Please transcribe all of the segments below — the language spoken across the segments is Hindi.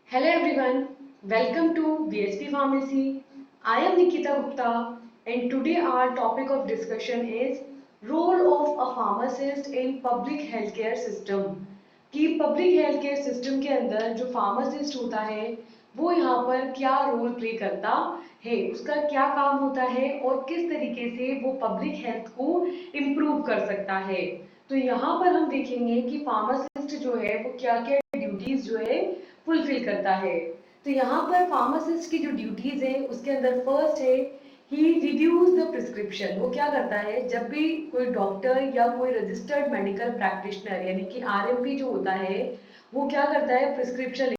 Hello everyone, welcome to BSP Pharmacy. I am Nikita Gupta and today our topic of discussion is role of a pharmacist in public healthcare system. कि पब्लिक हेल्थ केयर सिस्टम के अंदर जो फार्मासिस्ट होता है वो यहाँ पर क्या रोल प्ले करता है, उसका क्या काम होता है और किस तरीके से वो पब्लिक हेल्थ को इम्प्रूव कर सकता है। तो यहाँ पर हम देखेंगे कि फार्मासिस्ट जो है वो क्या क्या ड्यूटीज जो है फुलफिल करता है। तो यहाँ पर फार्मासिस्ट की जो ड्यूटीज है उसके अंदर फर्स्ट है ही रिव्यूज द प्रिस्क्रिप्शन। वो क्या करता है, जब भी कोई डॉक्टर या कोई रजिस्टर्ड मेडिकल प्रैक्टिशनर यानी कि आरएमपी जो होता है वो क्या करता है, प्रिस्क्रिप्शन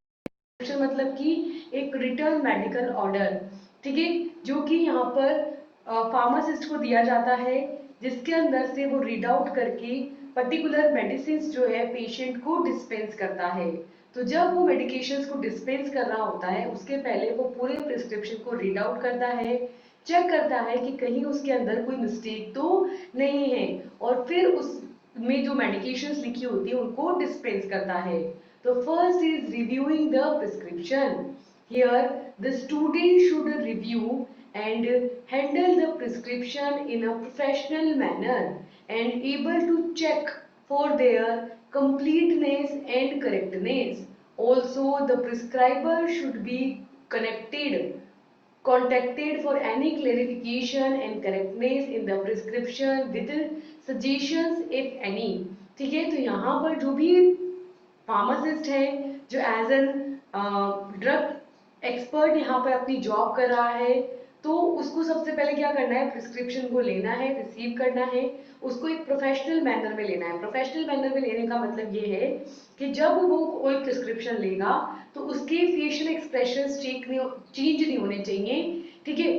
मतलब कि एक रिटर्न मेडिकल ऑर्डर, ठीक है, जो कि यहाँ पर फार्मासिस्ट को दिया जाता है, जिसके अंदर से वो रीड आउट करके पर्टिकुलर मेडिसिन जो है पेशेंट को डिस्पेंस करता है। तो जब वो मेडिकेशंस को डिस्पेंस कर रहा होता है उसके पहले वो पूरे प्रिस्क्रिप्शन को रीड आउट करता है, चेक करता है कि कहीं उसके अंदर कोई मिस्टेक तो नहीं है और फिर उस में जो मेडिकेशंस लिखी होती है उनको डिस्पेंस करता है। तो first is reviewing the prescription. Here the student should review and handle the prescription in a professional manner and able to check for their completeness and correctness. Also the prescriber should be connected contacted for any clarification and correctness in the prescription with suggestions if any। ठीक है, तो यहाँ पर जो भी फार्मासिस्ट है जो एज एन ड्रग एक्सपर्ट यहाँ पर अपनी जॉब कर रहा है, तो उसको सबसे पहले क्या करना है, प्रिस्क्रिप्शन को लेना है, रिसीव करना है, उसको एक प्रोफेशनल मैनर में लेना है। प्रोफेशनल मैनर में लेने का मतलब ये है कि जब वो कोई प्रिस्क्रिप्शन लेगा तो उसके फेशियल एक्सप्रेशन चेंज नहीं होने चाहिए, ठीक है,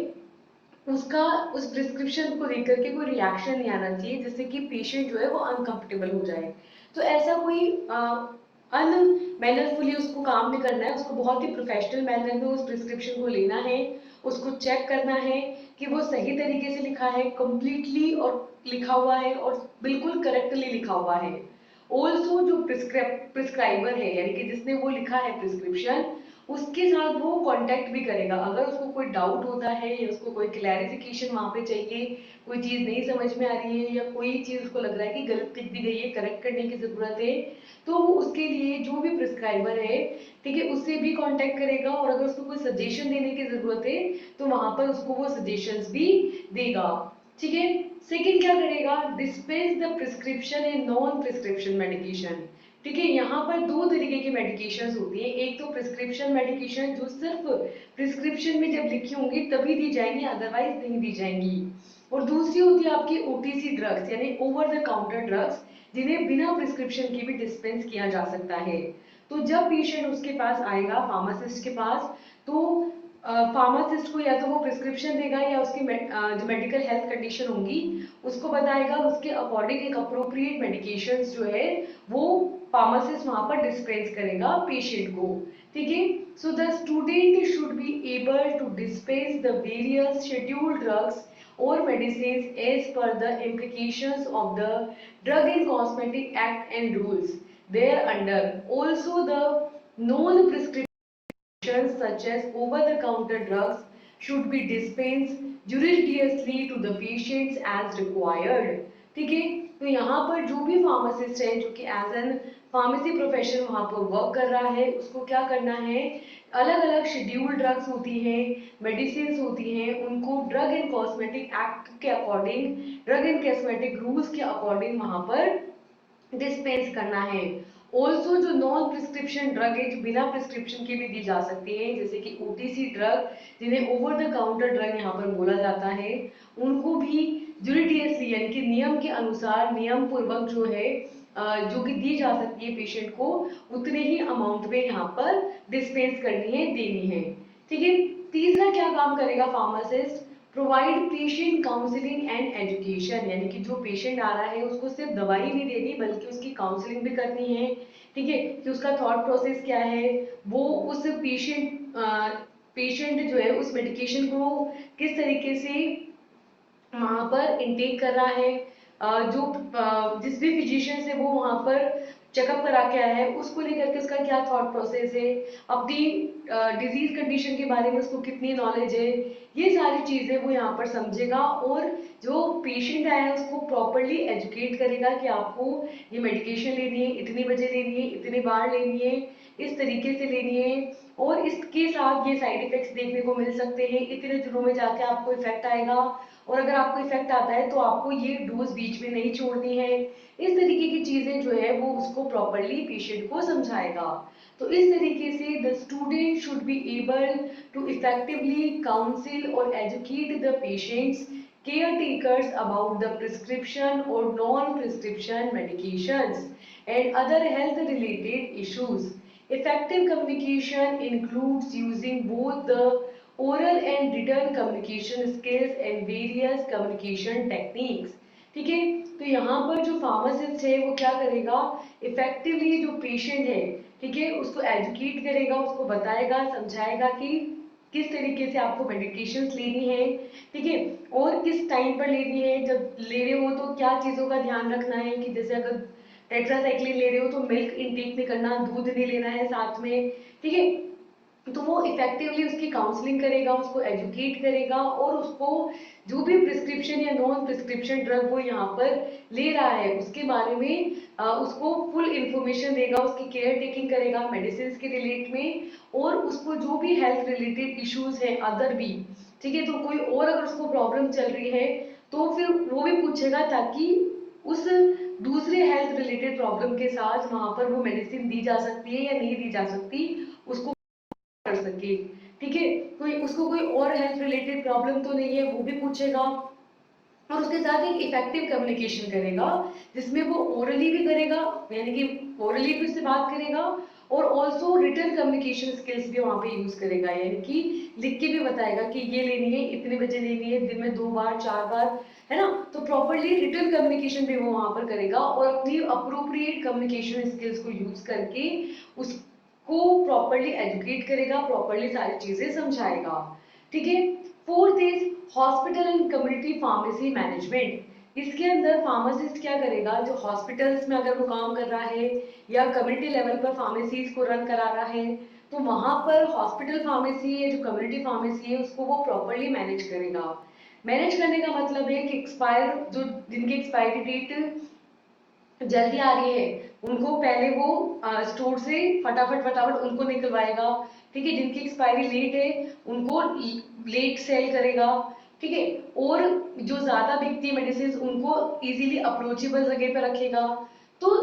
उसका उस प्रिस्क्रिप्शन को लेकर के कोई रिएक्शन नहीं आना चाहिए जिससे कि पेशेंट जो है वो अनकंफर्टेबल हो जाए। तो ऐसा कोई अनमैनरफुली उसको काम नहीं करना है, उसको बहुत ही प्रोफेशनल मैनर में उस प्रिस्क्रिप्शन को लेना है, उसको चेक करना है कि वो सही तरीके से लिखा है, कंप्लीटली और लिखा हुआ है और बिल्कुल करेक्टली लिखा हुआ है। ऑल्सो जो प्रिस्क्राइबर है यानी कि जिसने वो लिखा है प्रिस्क्रिप्शन, उसके साथ वो कांटेक्ट भी करेगा अगर उसको कोई डाउट होता है या उसको कोई क्लैरिफिकेशन वहां पे चाहिए, कोई चीज नहीं समझ में आ रही है या कोई चीज उसको लग रहा है कि गलत लिख दी गई है, करेक्ट करने की जरूरत है, तो वो उसके लिए जो भी प्रिस्क्राइबर है, ठीक है, उससे भी कांटेक्ट करेगा और अगर उसको कोई सजेशन देने की जरूरत है तो वहां पर उसको वो सजेशंस भी देगा। ठीक है, सेकंड क्या करेगा, dispense the prescription and non prescription medication. ठीक है, यहाँ पर दो तरीके की मेडिकेशन होती है, एक तो प्रिस्क्रिप्शन मेडिकेशन जो सिर्फ प्रिस्क्रिप्शन में जब लिखी होंगी तभी दी जाएंगी, अदरवाइज नहीं दी जाएंगी, और दूसरी होती है आपकी ओटीसी ड्रग्स यानी ओवर द काउंटर ड्रग्स, जिन्हें बिना प्रिस्क्रिप्शन के भी डिस्पेंस किया जा सकता है। तो जब पेशेंट उसके पास आएगा फार्मासिस्ट के पास, तो फार्मासिस्ट को या तो वो प्रिस्क्रिप्शन देगा या उसकी जो मेडिकल हेल्थ कंडीशन होंगी उसको बताएगा, उसके अकॉर्डिंग एक अप्रोप्रिएट मेडिकेशंस जो है वो फार्मासिस्ट वहां पर डिस्पेंस करेगा पेशेंट को। ठीक है, so the student should be able to dispense the various scheduled drugs or medicines as per the implications of the Drug and Cosmetic Act and rules thereunder. Also the non-prescriptions such as over-the-counter drugs should be dispensed judiciously to the patients as required। ठीक है, तो यहाँ पर जो भी फार्मासिस्ट है जो कि एज एन फार्मेसी प्रोफेशन वहां पर वर्क कर रहा है उसको क्या करना है, अलग अलग शेड्यूल ड्रग्स होती हैं, मेडिसिन होती हैं, उनको ड्रग एंड कॉस्मेटिक एक्ट के according, drug and cosmetic rules के अकॉर्डिंग वहां पर डिस्पेंस करना है। ऑल्सो जो नॉन प्रिस्क्रिप्शन ड्रग है जो बिना प्रिस्क्रिप्शन के भी दी जा सकती है जैसे कि ओटीसी ड्रग जिन्हें ओवर द काउंटर ड्रग यहाँ पर बोला जाता है, उनको भी जुडिशियसली यानी कि नियम के अनुसार नियम पूर्वक जो है जो कि दी जा सकती है पेशेंट को उतने ही अमाउंट में यहाँ पर डिस्पेंस करनी है, देनी है। ठीक है, तीसरा क्या काम करेगा pharmacist, provide patient counselling and education, यानी कि जो पेशेंट आ रहा है उसको सिर्फ दवाई नहीं देनी बल्कि उसकी काउंसलिंग भी करनी है। ठीक है, कि उसका थॉट प्रोसेस क्या है, वो उस पेशेंट जो है उस मेडिकेशन को किस तरीके से वहां पर इनटेक कर रहा है, जो जिस भी फिजिशियन से वो वहां पर चेकअप करा के आया है, उसको लेकर के उसका क्या थॉट प्रोसेस है, अपनी डिजीज कंडीशन के बारे में उसको कितनी नॉलेज है, ये सारी चीजें वो यहाँ पर समझेगा। और जो पेशेंट आया है उसको प्रॉपरली एजुकेट करेगा कि आपको ये मेडिकेशन लेनी है, इतनी बजे लेनी है, इतनी बार लेनी है, इस तरीके से लेनी है, और इसके साथ ये साइड इफेक्ट्स देखने को मिल सकते हैं, इतने दिनों में जाके आपको इफेक्ट आएगा, और अगर आपको इफेक्ट आता है तो आपको ये डोज बीच में नहीं छोड़नी है। इस तरीके की चीजें जो है वो उसको प्रॉपरली पेशेंट को समझाएगा। तो इस तरीके से the student should be able to effectively counsel और educate the patients caretakers about the prescription or non-prescription medications and other health related issues. Effective communication includes using both the oral and written communication skills and various communication techniques. ठीक है, तो यहाँ पर जो फार्मासिस्ट है वो क्या करेगा, इफेक्टिवली जो पेशेंट है, ठीक है, उसको एजुकेट करेगा, उसको बताएगा, समझाएगा कि किस तरीके से आपको मेडिकेशंस लेनी है, ठीक है, और किस टाइम पर लेनी है, जब ले रहे हो तो क्या चीज़ों का ध्यान रखना है, कि जैसे अगर टेट्रासाइक्लिन ले रहे हो तो मिल्क इनटेक नहीं करना, दूध नहीं लेना है साथ में, ठीक है। तो वो इफेक्टिवली उसकी काउंसलिंग करेगा, उसको एजुकेट करेगा, और उसको जो भी प्रिस्क्रिप्शन या नॉन प्रिस्क्रिप्शन ड्रग वो यहाँ पर ले रहा है उसके बारे में उसको फुल इंफॉर्मेशन देगा, उसकी केयर टेकिंग करेगा मेडिसिन के रिलेट में, और उसको जो भी हेल्थ रिलेटेड इश्यूज है अदर भी, ठीक है, तो कोई और अगर उसको प्रॉब्लम चल रही है तो फिर वो भी पूछेगा, ताकि उस दूसरे हेल्थ रिलेटेड प्रॉब्लम के साथ वहां पर वो मेडिसिन दी जा सकती है या नहीं दी जा सकती, उसको कर सके, ठीक है, कोई उसको कोई और हेल्थ रिलेटेड प्रॉब्लम तो नहीं है वो भी पूछेगा। और उसके साथ एक इफेक्टिव कम्युनिकेशन करेगा, जिसमें वो ओरली भी करेगा, यानी कि ओरली भी उससे बात करेगा, और ऑल्सो रिटर्न कम्युनिकेशन स्किल्स भी वहां पे यूज करेगा, यानी कि लिख के भी बताएगा कि ये लेनी है, इतने बजे लेनी है, दिन में 2 बार 4 बार, है ना, तो प्रॉपरली रिटर्न कम्युनिकेशन भी वो वहां पर करेगा, और अपनी अप्रोप्रिएट कम्युनिकेशन स्किल्स को यूज करके उसको प्रॉपरली एजुकेट करेगा, प्रॉपरली सारी चीजें समझाएगा, ठीक है। Fourth is hospital and community pharmacy management. इसके अंदर फार्मासिस्ट क्या करेगा, जो हॉस्पिटल्स में अगर वो काम कर रहा है या कम्युनिटी लेवल पर फार्मेसीज को रन करा रहा है, तो वहां पर हॉस्पिटल फार्मेसी या जो कम्युनिटी फार्मेसी है उसको वो प्रॉपरली मैनेज करेगा। मैनेज करने का मतलब है कि एक्सपायर जो जिनकी एक्सपायरी डेट जल्दी आ रही है उनको पहले वो स्टोर से फटाफट फटाफट उनको निकलवाएगा, ठीक है, जिनकी एक्सपायरी लेट है उनको लेट सेल करेगा, ठीक है, और जो ज्यादा बिकती है मेडिसिन उनको इजीली अप्रोचेबल जगह पे रखेगा। तो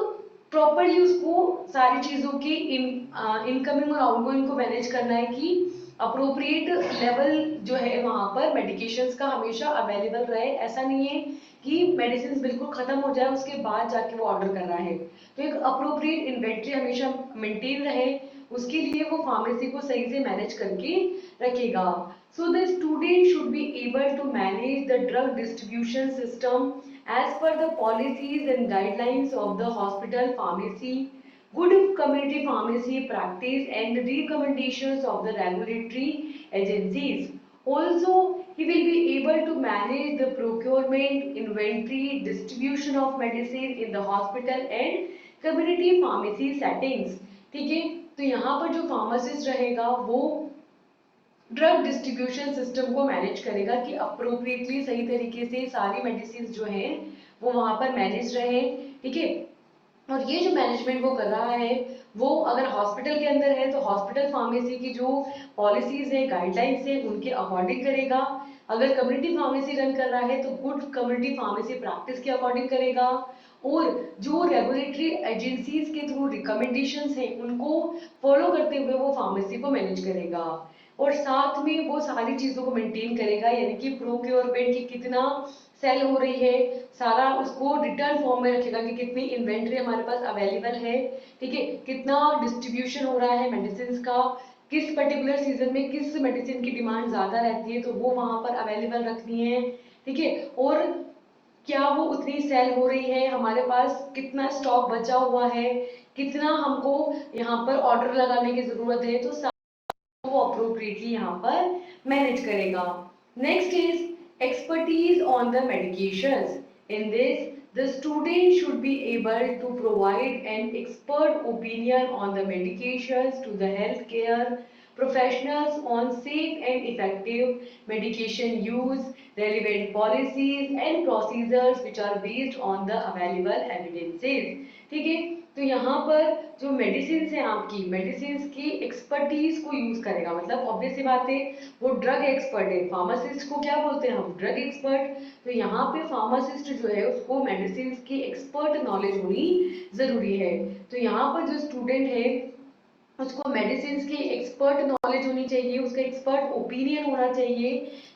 प्रॉपरली उसको सारी चीजों की इनकमिंग और आउटगोइंग को मैनेज करना है, कि अप्रोप्रिएट लेवल जो है वहां पर मेडिकेशंस का हमेशा अवेलेबल रहे, ऐसा नहीं है कि मेडिसिन बिल्कुल खत्म हो जाए उसके बाद जाके वो ऑर्डर कर रहा है, तो एक अप्रोप्रिएट इन्वेंट्री हमेशा मेंटेन रहे, उसके लिए वो फार्मेसी को सही से मैनेज करके रखेगा। So the student should be able to manage the drug distribution system as per the policies and guidelines of the hospital pharmacy, good community pharmacy practice and recommendations of the regulatory agencies. Also, he will be able to manage the procurement, inventory, distribution of medicine in the hospital and community pharmacy settings. ठीक है, तो यहाँ पर जो फार्मासिस्ट रहेगा वो ड्रग डिस्ट्रीब्यूशन सिस्टम को मैनेज करेगा, कि अप्रोप्रिएटली सही तरीके से सारी मेडिसिन जो हैं वो वहां पर मैनेज रहे, ठीक है। और ये जो मैनेजमेंट वो कर रहा है वो अगर हॉस्पिटल के अंदर है तो हॉस्पिटल फार्मेसी की जो पॉलिसीज है गाइडलाइंस है उनके अकॉर्डिंग करेगा, अगर कम्युनिटी फार्मेसी रन कर रहा है तो गुड कम्युनिटी फार्मेसी प्रैक्टिस के अकॉर्डिंग करेगा, और जो रेगुलेटरी एजेंसीज के थ्रू रिकमेंडेशंस हैं उनको फॉलो करते हुए वो फार्मेसी को मैनेज करेगा, और साथ में वो सारी चीजों को मेंटेन करेगा, यानी कि प्रोक्योरमेंट की कितना सेल हो रही है सारा उसको रिटर्न फॉर्म में रखेगा, कि कितनी इन्वेंट्री हमारे पास अवेलेबल है, ठीक है, कितना डिस्ट्रीब्यूशन हो रहा है मेडिसिन का, किस पर्टिकुलर सीजन में किस मेडिसिन की डिमांड ज्यादा रहती है तो वो वहां पर अवेलेबल रखनी है, ठीक है, और क्या वो उतनी सेल हो रही है, हमारे पास कितना स्टॉक बचा हुआ है, कितना हमको यहाँ पर ऑर्डर लगाने की जरूरत है, तो वो अप्रोप्रिएटली यहाँ पर मैनेज करेगा। Next is expertise on the medications. In this The student should be able to provide an expert opinion on the medications to the healthcare professionals on safe and effective medication use, relevant policies and procedures which are based on the available evidences. ठीक है, तो यहाँ पर जो मेडिसिन है आपकी मेडिसिन की एक्सपर्टीज को यूज करेगा, मतलब ऑब्वियस सी बात है वो ड्रग एक्सपर्ट है, फार्मासिस्ट को क्या बोलते हैं हम, ड्रग एक्सपर्ट। तो यहाँ पे फार्मासिस्ट जो है उसको मेडिसिन की एक्सपर्ट नॉलेज होनी जरूरी है। तो यहाँ पर जो स्टूडेंट है उसको मेडिसिन की एक्सपर्ट नॉलेज होनी चाहिए, उसका एक्सपर्ट ओपिनियन होना चाहिए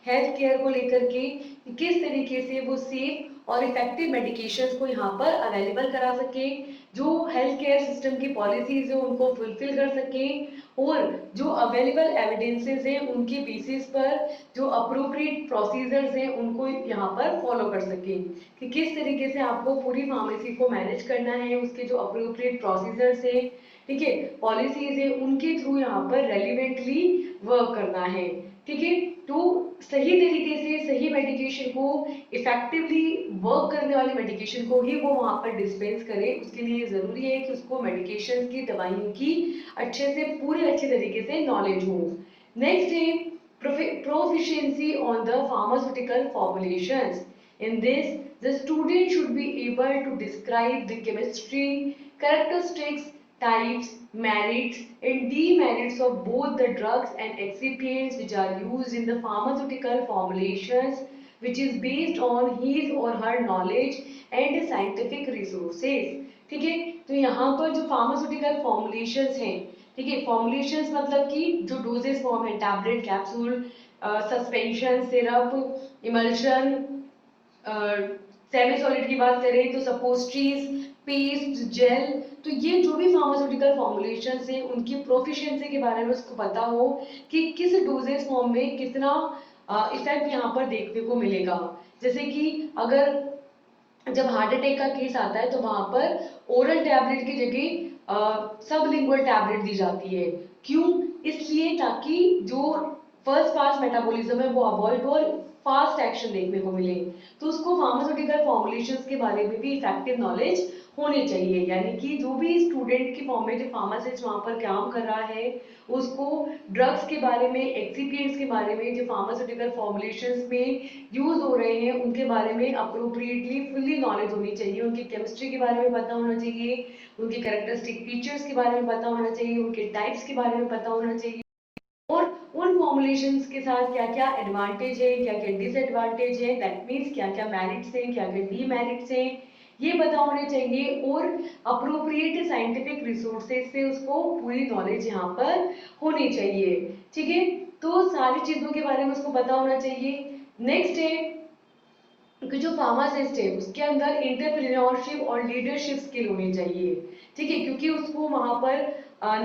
हेल्थ केयर को लेकर के किस तरीके से वो सेफ और इफेक्टिव मेडिकेशंस को यहाँ पर अवेलेबल करा सके, जो हेल्थ केयर सिस्टम की पॉलिसीज है उनको फुलफिल कर सके, और जो अवेलेबल एविडेंसेस हैं उनके बेसिस पर जो अप्रोप्रिएट प्रोसीजर्स हैं उनको यहाँ पर फॉलो कर सके, कि किस तरीके से आपको पूरी फार्मेसी को मैनेज करना है, उसके जो अप्रोप्रिएट प्रोसीजर्स है, ठीक है, पॉलिसीज है, उनके थ्रू यहाँ पर रेलिवेंटली वर्क करना है। ठीक है, तो सही तरीके से सही मेडिकेशन को इफेक्टिवली वर्क करने वाले मेडिकेशन को ही वो वहां पर डिस्पेंस करे, उसके लिए जरूरी है कि उसको मेडिकेशन की दवाइयों की अच्छे तरीके से नॉलेज हो। नेक्स्ट है proficiency on the pharmaceutical formulations. In this, the student should be able to describe the chemistry, characteristics, types, merits and demerits of both the drugs and excipients which are used in the pharmaceutical formulations, which is based on his or her knowledge and scientific resources। ठीक है, तो यहाँ पर जो फार्मास्यूटिकल फॉर्मुलेशंस हैं, ठीक है, फॉर्मुलेशंस मतलब कि जो डोजेस फॉर्म है, tablet, capsule, suspension, syrup, emulsion, semi solid की बात करें तो सपोस्ट्रीज, पेस्ट, जेल, तो ये जो भी फार्मास्यूटिकल फॉर्मुलेशंस हैं उनकी प्रोफिशिएंसी के बारे में उसको पता हो कि किस डोजेस फॉर्म में कितना इफेक्ट यहाँ पर देखने को मिलेगा। जैसे कि अगर जब हार्ट अटैक का केस आता है तो वहां पर ओरल टैबलेट की जगह सबलिंगुअल टैबलेट दी जाती है। क्यों? इसलिए ताकि जो फर्स्ट पास मेटाबॉलिज्म है वो अवॉइड हो और फास्ट एक्शन देखने को मिले। तो उसको फार्मास्यूटिकल फॉर्मुलेशंस के बारे में भी इफेक्टिव नॉलेज होनी चाहिए, यानी कि जो भी स्टूडेंट की फॉर्म में जो फार्मासिस्ट वहां पर काम कर रहा है उसको ड्रग्स के बारे में, एक्सिपिएंट्स के बारे में, जो फार्मास्यूटिकल फॉर्मुलेशंस में यूज हो रहे हैं उनके बारे में अप्रोप्रिएटली फुल्ली नॉलेज होनी चाहिए, उनकी केमिस्ट्री के बारे में पता होना चाहिए, उनकी कैरेक्टरिस्टिक फीचर्स के बारे में पता होना चाहिए, उनके टाइप्स के बारे में पता होना चाहिए, और उन फॉर्मुलेशंस के साथ क्या क्या एडवांटेज है, क्या क्या डिसएडवांटेज है, दैट मीन्स क्या क्या मेरिट्स हैं, क्या क्या डीमेरिट्स हैं, ये पता होने चाहिए, और अप्रोप्रिएट साइंटिफिक रिसोर्सेज से उसको पूरी नॉलेज यहाँ पर होनी चाहिए। ठीक है, तो सारी चीजों के बारे में उसको पता होना चाहिए। नेक्स्ट है कि जो फार्मासिस्ट है उसके अंदर एंटरप्रेन्योरशिप और लीडरशिप स्किल होनी चाहिए। ठीक है, क्योंकि उसको वहां पर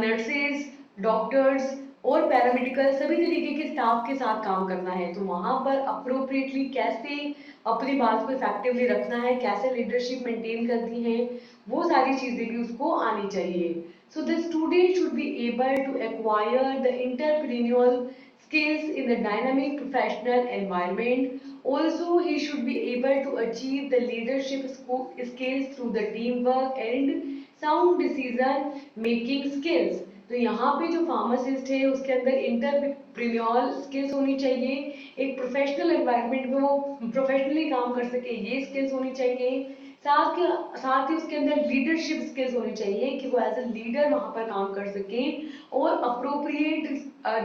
नर्सेज, डॉक्टर्स और पैरामेडिकल सभी तरीके के स्टाफ के साथ काम करना है, तो वहां पर अप्रोप्रिएटली कैसे अपनी बात को इफेक्टिवली रखना है, कैसे लीडरशिप मेंटेन करनी है, वो सारी चीजें भी उसको आनी चाहिए। So the student should be able to acquire the entrepreneurial skills in the dynamic professional environment. Also, he should be able to achieve the leadership skills through the teamwork and sound decision making skills. तो यहाँ पे जो फार्मासिस्ट है उसके अंदर इंटरप्रेन्योरल स्किल्स होनी चाहिए, एक प्रोफेशनल एनवायरनमेंट में वो प्रोफेशनली काम कर सके, ये स्किल्स होनी चाहिए। साथ ही उसके अंदर लीडरशिप स्किल्स होनी चाहिए कि वो एज ए लीडर वहां पर काम कर सके और अप्रोप्रिएट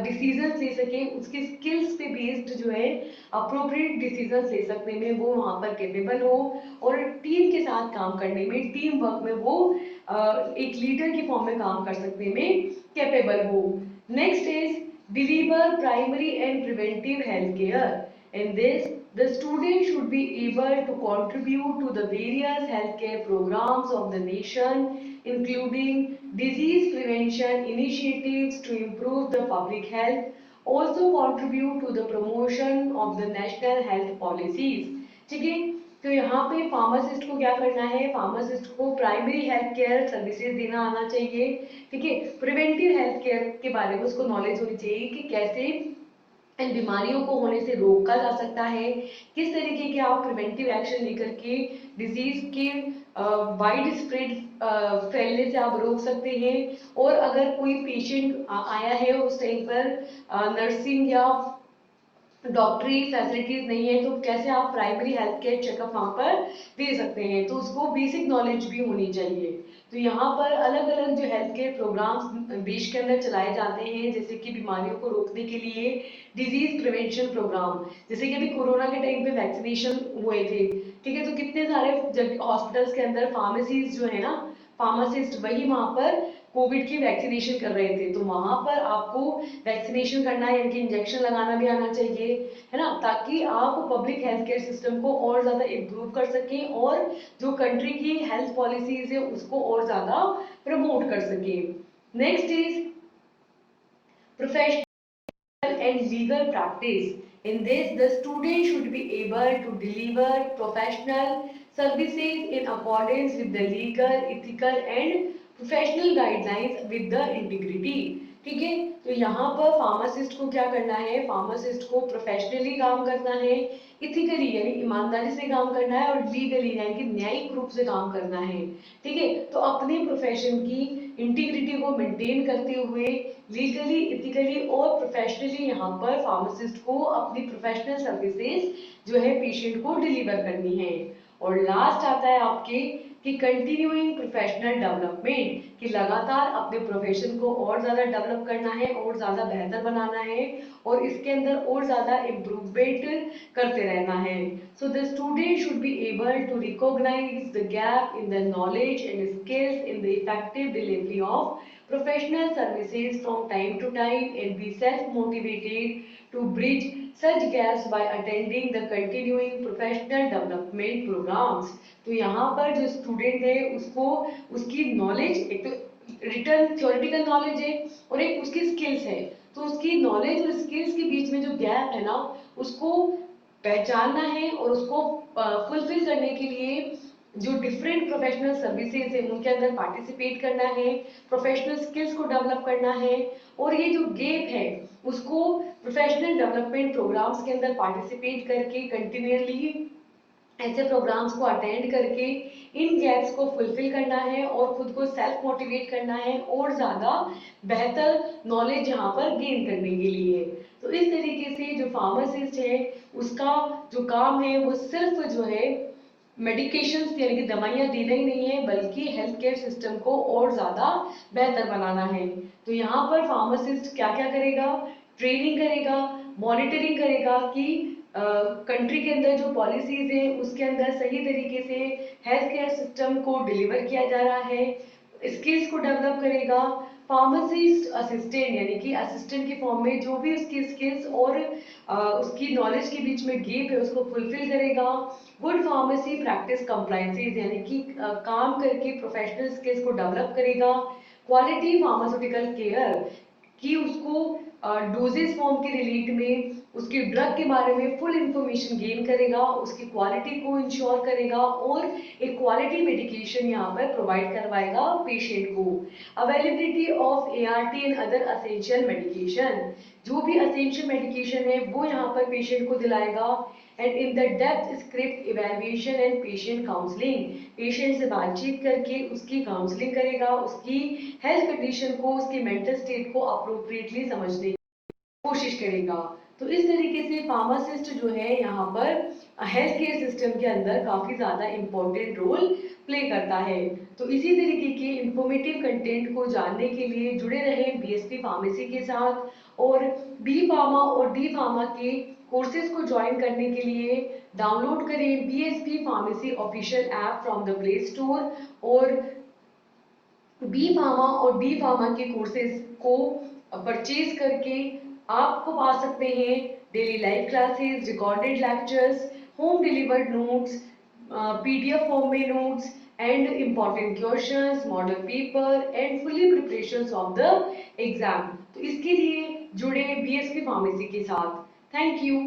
डिसीजन ले सके, उसकी स्किल्स पे बेस्ड जो है अप्रोप्रिएट डिसीजन ले सकने में वो वहां पर कैपेबल हो, और टीम के साथ काम करने में, टीम वर्क में वो एक लीडर की फॉर्म में काम कर सकने में कैपेबल हो। Next is deliver primary and preventive health care. In this the student should be able to contribute to the various healthcare programs of the nation, including disease prevention initiatives to improve the public health, also contribute to the promotion of the national health policies। ठीक है, तो यहाँ पे फार्मासिस्ट को क्या करना है, फार्मासिस्ट को प्राइमरी हेल्थ केयर सर्विसेज देना आना चाहिए। ठीक है, प्रिवेंटिव हेल्थ केयर के बारे में उसको नॉलेज होनी चाहिए कि कैसे इन बीमारियों को होने से रोका जा सकता है, किस तरीके के आप प्रिवेंटिव एक्शन लेकर के डिजीज के वाइड स्प्रेड फैलने से आप रोक सकते हैं। और अगर कोई पेशेंट आया है उस टाइम पर नर्सिंग या डॉक्टरी फैसिलिटीज नहीं है तो कैसे आप प्राइमरी हेल्थ केयर चेकअप वहां पर दे सकते हैं, तो उसको बेसिक नॉलेज भी होनी चाहिए। तो यहाँ पर अलग अलग जो हेल्थ केयर प्रोग्राम्स देश के अंदर चलाए जाते हैं, जैसे कि बीमारियों को रोकने के लिए डिजीज प्रिवेंशन प्रोग्राम, जैसे कि अभी कोरोना के टाइम पे वैक्सीनेशन हुए थे, ठीक है, तो कितने सारे हॉस्पिटल्स के अंदर फार्मेसीज जो है ना, फार्मासिस्ट वही वहां पर कोविड की वैक्सीनेशन कर रहे थे, तो वहां पर आपको वैक्सीनेशन करना है, यानी कि इंजेक्शन लगाना भी आना चाहिए, है ना, ताकि आप पब्लिक हेल्थ केयर सिस्टम को और ज्यादा इम्प्रूव कर सकें और जो कंट्री की हेल्थ पॉलिसीज है उसको और ज्यादा प्रमोट कर सकें। Next is professional and legal practice. In this, the student should be able to deliver professional services in accordance with the legal, ethical and professional guidelines with the integrity. ठीक है, तो यहाँ पर फार्मासिस्ट को क्या करना है, फार्मासिस्ट को प्रोफेशनली काम करना है, इथिकली यानी ईमानदारी से काम करना है, और लीगली यानी कि न्यायिक रूप से काम करना है। ठीक है, तो अपने प्रोफेशन की इंटीग्रिटी को मेंटेन करते हुए लीगली, इथिकली और प्रोफेशनली यहाँ पर फार्मासिस्ट को अपनी प्रोफेशनल सर्विसेज जो है पेशेंट को डिलीवर करनी है। और लास्ट आता है आपके कि कंटिन्यूइंग प्रोफेशनल डेवलपमेंट, कि लगातार अपने प्रोफेशन को और ज्यादा डेवलप करना है और ज्यादा बेहतर बनाना है और इसके अंदर और ज्यादा इम्प्रूवमेंट करते रहना है। So the student should be able to recognise the gap in the knowledge and skills in the effective delivery of professional services from time to time and be self-motivated to bridge such gaps by attending the continuing professional development programs। तो यहाँ पर जो स्टूडेंट है उसको उसकी नॉलेज, एक तो रिटर्न थ्योरेटिकल नॉलेज है और एक उसकी स्किल्स है, तो उसकी नॉलेज और स्किल्स के बीच में जो गैप है ना उसको पहचानना है और उसको फुलफिल करने के लिए जो डिफरेंट प्रोफेशनल सर्विसेज है उनके अंदर पार्टिसिपेट करना है, प्रोफेशनल स्किल्स को डेवलप करना है, और ये जो गेप है उसको प्रोफेशनल डेवलपमेंट प्रोग्राम्स के अंदर पार्टिसिपेट करके कंटिन्यूअसली ऐसे प्रोग्राम्स को अटेंड करके इन गैप्स को फुलफिल करना है और खुद को सेल्फ मोटिवेट करना है और ज्यादा बेहतर नॉलेज यहाँ पर गेन करने के लिए। तो इस तरीके से जो फार्मासिस्ट है उसका जो काम है वो सिर्फ जो है मेडिकेशंस यानी कि दवाइयां देना ही नहीं है, बल्कि हेल्थ केयर सिस्टम को और ज्यादा बेहतर बनाना है। तो यहाँ पर फार्मासिस्ट क्या क्या करेगा, ट्रेनिंग करेगा, मॉनिटरिंग करेगा कि कंट्री के अंदर जो पॉलिसीज है उसके अंदर सही तरीके से हेल्थ केयर सिस्टम को डिलीवर किया जा रहा है, स्किल्स को डेवलप करेगा, फार्मासिस्ट असिस्टेंट यानी कि असिस्टेंट के फॉर्म में जो भी उसकी स्किल्स और उसकी नॉलेज के बीच में गैप है उसको फुलफिल करेगा, गुड फार्मेसी प्रैक्टिस कंप्लायंसेस यानी कि काम करके प्रोफेशनल स्किल्स को डेवलप करेगा, क्वालिटी फार्मास्यूटिकल केयर कि उसको डोजेस फॉर्म के रिलेट में उसके ड्रग के बारे में फुल इंफॉर्मेशन गेन करेगा, उसकी क्वालिटी को इंश्योर करेगा और एक क्वालिटी मेडिकेशन यहाँ पर प्रोवाइड करवाएगा पेशेंट को। Availability of ART and other essential medication, जो भी असेंशियल मेडिकेशन है वो यहाँ पर पेशेंट को दिलाएगा। And in the depth script evaluation and patient counselling, patient से बातचीत करके उसकी काउंसलिंग करेगा, उसकी हेल्थ कंडीशन को, उसकी मेंटल स्टेट को अप्रोप्रिएटली समझने की कोशिश करेगा। तो इस तरीके से फार्मासिस्ट जो है यहाँ पर हेल्थ केयर सिस्टम के अंदर काफी ज्यादा इंपॉर्टेंट रोल प्ले करता है। तो इसी तरीके के इंफॉर्मेटिव कंटेंट को जानने के लिए जुड़े रहे बीएसपी फार्मेसी के साथ, और बी फार्मा और डी फार्मा के कोर्सेज को ज्वाइन करने के लिए डाउनलोड करें BSP pharmacy official app from the Play Store, और बी फार्मा और डी फार्मा के कोर्सेज को परचेज करके आपको पा सकते हैं daily live classes, recorded lectures, home delivered notes, PDF form में notes and important questions, model paper and fully preparations of the exam. तो इसके लिए जुड़े बीएसपी फार्मेसी के साथ। Thank you.